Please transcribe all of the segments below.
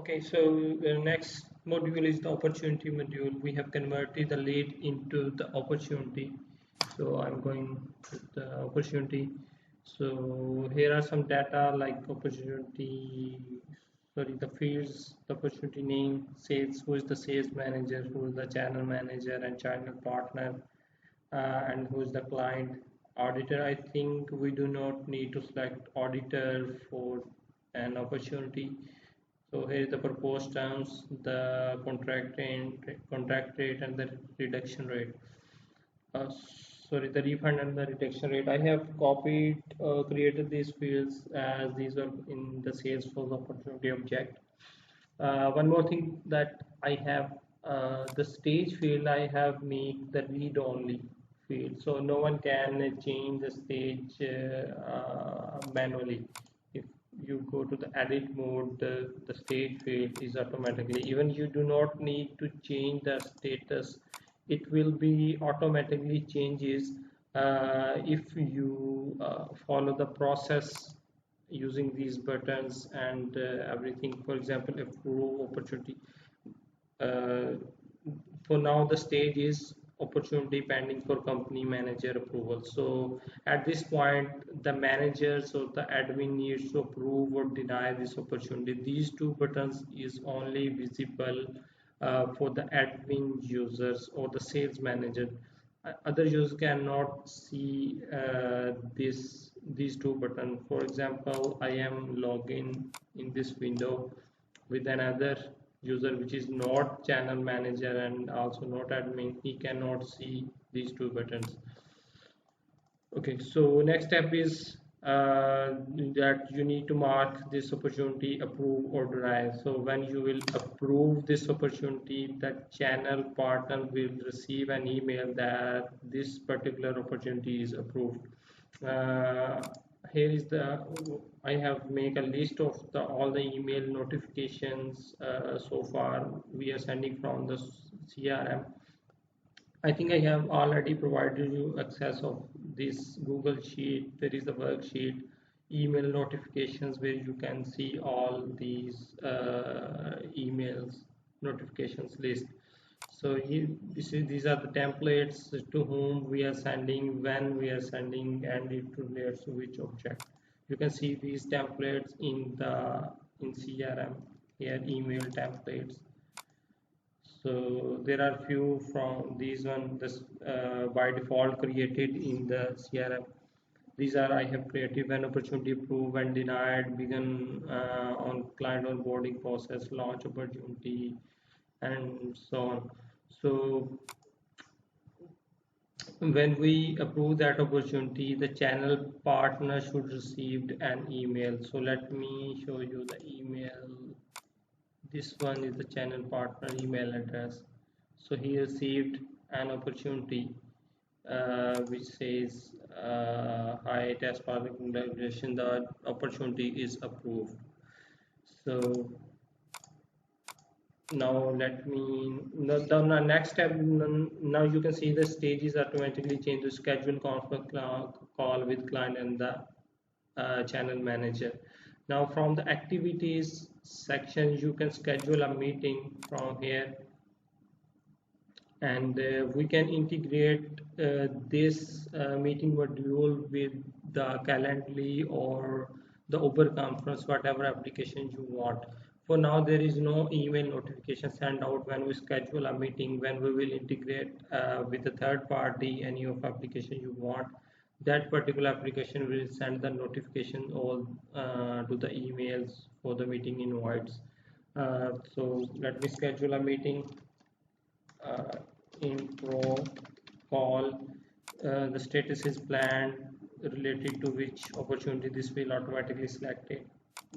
Okay, so the next module is the opportunity module. We have converted the lead into the opportunity. So I'm going with the opportunity. So here are some data like opportunity, sorry, the fields, the opportunity name, sales, who is the sales manager, who is the channel manager and channel partner, and who is the client. Auditor, I think we do not need to select auditor for an opportunity. So here is the proposed terms, the contract rate and the reduction rate. Uh, sorry, the refund and the reduction rate. I have copied, created these fields as these are in the Salesforce opportunity object. One more thing that I have, the stage field I have made the read only field, so no one can change the stage manually. If you go to the edit mode, the stage field is automatically, even you do not need to change the status, it will be automatically changes if you follow the process using these buttons and everything. For example, approve opportunity, uh, for now the stage is opportunity pending for company manager approval. So at this point the managers or the admin needs to approve or deny this opportunity. These two buttons is only visible for the admin users or the sales manager. Other users cannot see these two buttons. For example, I am login in this window with another user which is not channel manager and also not admin. He cannot see these two buttons. Okay, so next step is that you need to mark this opportunity approve or deny. So when you will approve this opportunity, the channel partner will receive an email that this particular opportunity is approved. Uh, Here is the, I have make a list of the all the email notifications so far we are sending from the CRM. I think I have already provided you access of this Google Sheet. There is the worksheet, email notifications where you can see all these emails notifications list. So these are the templates to whom we are sending, when we are sending, and it relates to which object. You can see these templates in CRM here, email templates. So there are few from these one this by default created in the CRM. These are I have created when opportunity approved and denied, begin on client onboarding process, launch opportunity, and so on. So when we approve that opportunity, the channel partner should receive an email. So let me show you the email. This one is the channel partner email address. So he received an opportunity which says, hi, test partner, congratulations, the opportunity is approved. So now let me, the next step, now you can see the stages automatically change to schedule conference call with client and the channel manager. Now from the activities section, you can schedule a meeting from here, and we can integrate this meeting module with the Calendly or the Uber Conference, whatever application you want. For now, there is no email notification sent out when we schedule a meeting. When we will integrate with a third party, any of application you want, that particular application will send the notification all to the emails for the meeting invites. So let me schedule a meeting. uh, Intro call, the status is planned, related to which opportunity this will automatically select it.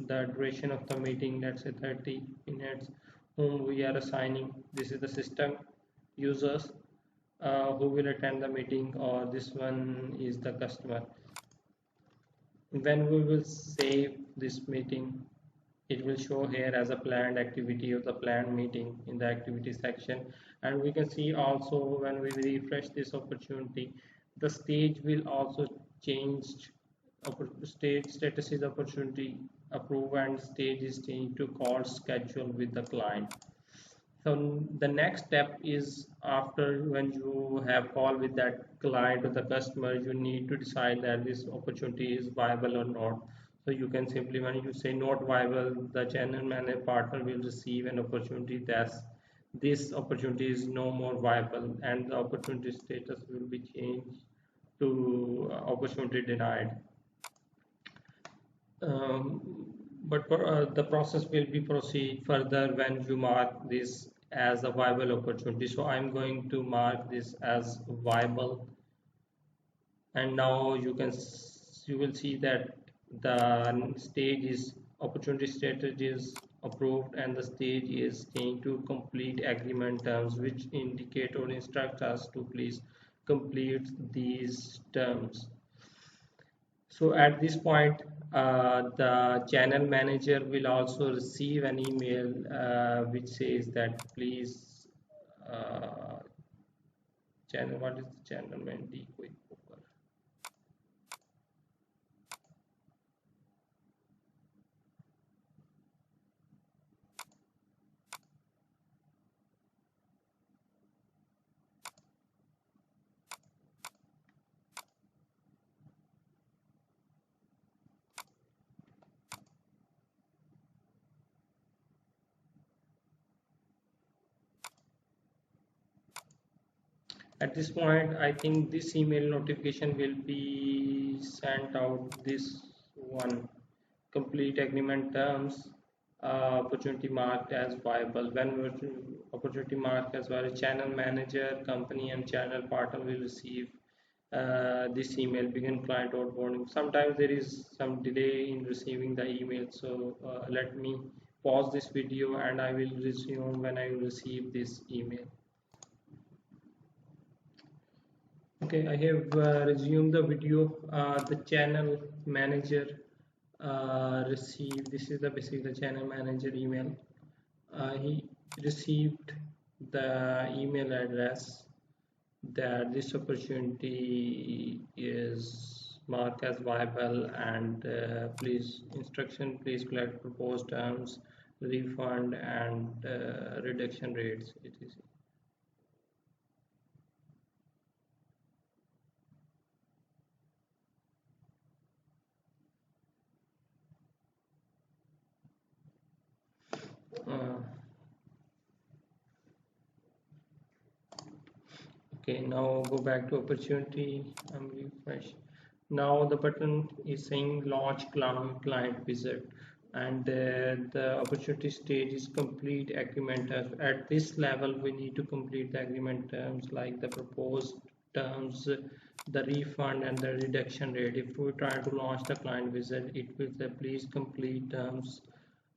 The duration of the meeting, let's say 30 minutes. Whom we are assigning, this is the system users who will attend the meeting, or this one is the customer. When we will save this meeting, it will show here as a planned activity of the planned meeting in the activity section. And we can see also when we refresh this opportunity, the stage will also change. Stage status is opportunity approve and stage is changed to call schedule with the client. So the next step is, after when you have call with that client or the customer, you need to decide that this opportunity is viable or not. So you can simply, when you say not viable, the channel manager partner will receive an opportunity that this opportunity is no more viable, and the opportunity status will be changed to opportunity denied. But the process will be proceed further when you mark this as a viable opportunity. So I'm going to mark this as viable, and now you will see that the stage is opportunity status is approved, and the stage is changed to complete agreement terms, which indicate or instruct us to please complete these terms. So at this point, the channel manager will also receive an email which says that please, uh, channel, what is the channel manager quick over. At this point, I think this email notification will be sent out. This one, complete agreement terms, opportunity marked as viable. When opportunity marked as viable, channel manager, company, and channel partner will receive this email. Begin client onboarding. Sometimes there is some delay in receiving the email, so let me pause this video and I will resume when I receive this email. Okay, I have resumed the video. The channel manager received, this is the basically the channel manager email. He received the email address that this opportunity is marked as viable, and please instruction, please collect proposed terms, refund, and reduction rates, etc. Uh, okay, now go back to opportunity. I'm refresh. Now the button is saying launch client wizard, and the opportunity stage is complete agreement terms. At this level, we need to complete the agreement terms like the proposed terms, the refund, and the reduction rate. If we try to launch the client wizard, it will say please complete terms,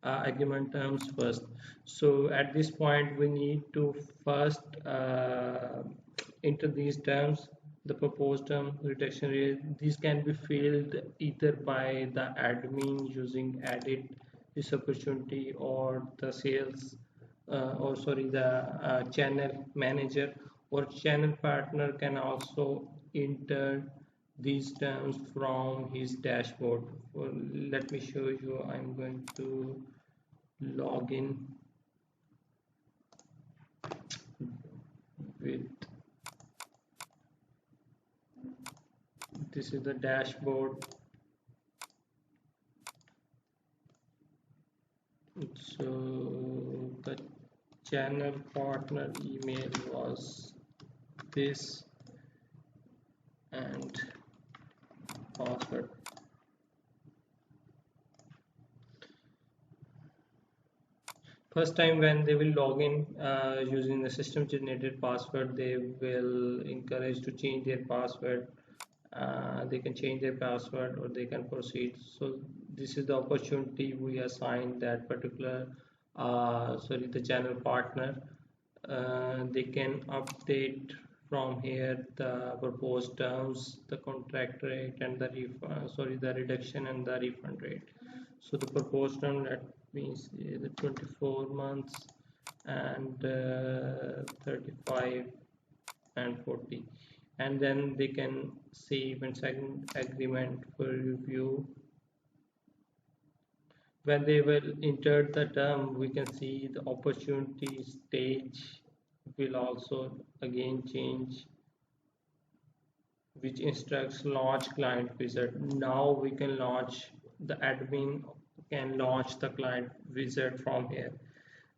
agreement terms first. So at this point, we need to first enter these terms, the proposed term, reduction rate. These can be filled either by the admin using edit this opportunity, or the sales, or sorry, the channel manager or channel partner can also enter these terms from his dashboard. Well, let me show you. I'm going to log in with, this is the dashboard. So the channel partner email was this, and password. First time when they will log in using the system generated password, they will encourage to change their password. They can change their password or they can proceed. So this is the opportunity we assign that particular, sorry, the channel partner. They can update from here the proposed terms, the contract rate, and the refund, sorry, the reduction and the refund rate. So the proposed term, let me see, the 24 months and 35 and 40, and then they can save and second agreement for review. when they will enter the term, we can see the opportunity stage will also again change, which instructs launch client wizard. Now we can launch, the admin can launch the client wizard from here.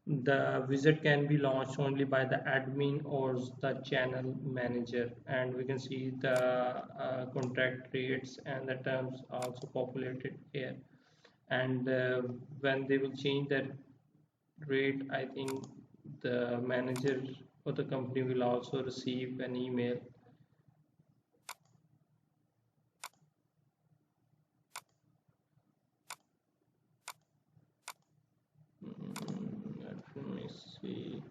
The wizard can be launched only by the admin or the channel manager, and we can see the contract rates and the terms also populated here. And when they will change that rate, I think the manager or the company will also receive an email. Let me see.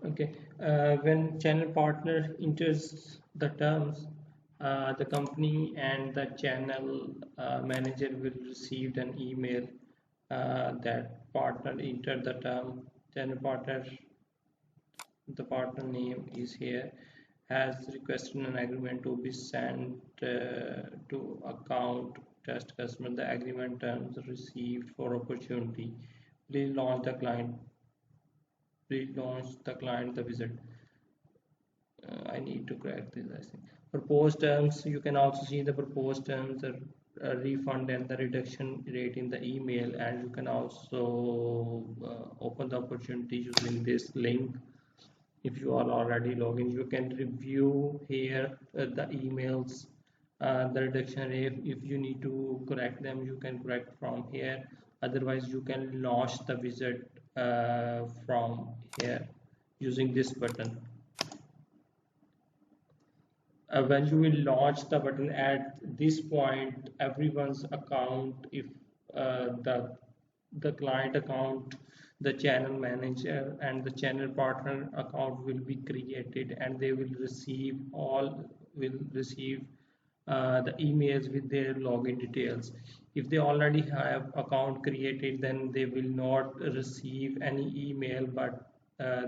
Okay, when channel partner enters the terms, the company and the channel manager will receive an email that partner entered the term. Channel partner, the partner name is here, has requested an agreement to be sent to account test customer. The agreement terms received for opportunity. Please launch the client. Please launch the client the wizard. I need to correct this, I think. Proposed terms, you can also see the proposed terms, the refund and the reduction rate in the email, and you can also open the opportunity using this link. If you are already logged in, you can review here the emails, the reduction rate. If you need to correct them, you can correct from here. Otherwise, you can launch the wizard from here using this button. When you will launch the button at this point, everyone's account, if the client account, the channel manager and the channel partner account will be created, and they will receive the emails with their login details. If they already have account created, then they will not receive any email, but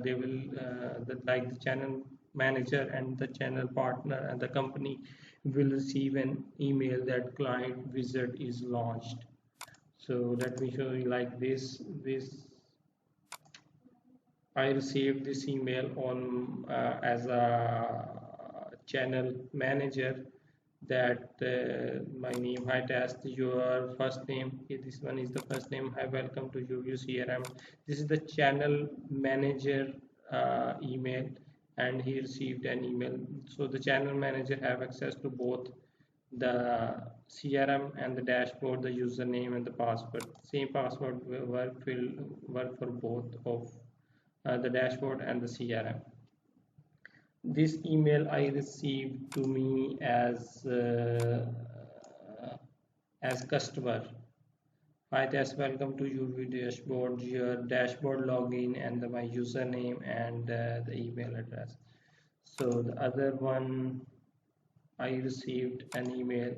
they will like the channel manager and the channel partner and the company will receive an email that client wizard is launched. So let me show you like this. I received this email on as a channel manager, that my name, hi test, your first name, okay, this one is the first name, hi welcome to UView CRM. This is the channel manager email, and he received an email. So the channel manager have access to both the CRM and the dashboard, the username and the password. Same password will work for both of the dashboard and the CRM. This email I received to me as customer. Hi Tess, welcome to UV dashboard. Your dashboard login and my username and the email address. So the other one, I received an email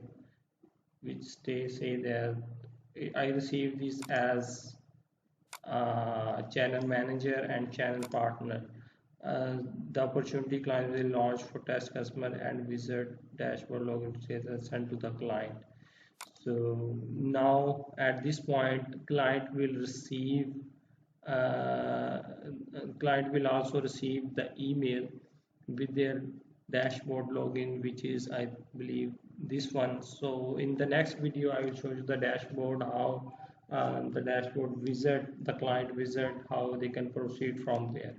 which say that I received this as channel manager and channel partner. The opportunity client will launch for test customer and wizard dashboard login details sent to the client. So now at this point, client will also receive the email with their dashboard login, which is, I believe, this one. So in the next video I will show you the dashboard, how the dashboard wizard, the client wizard, how they can proceed from there.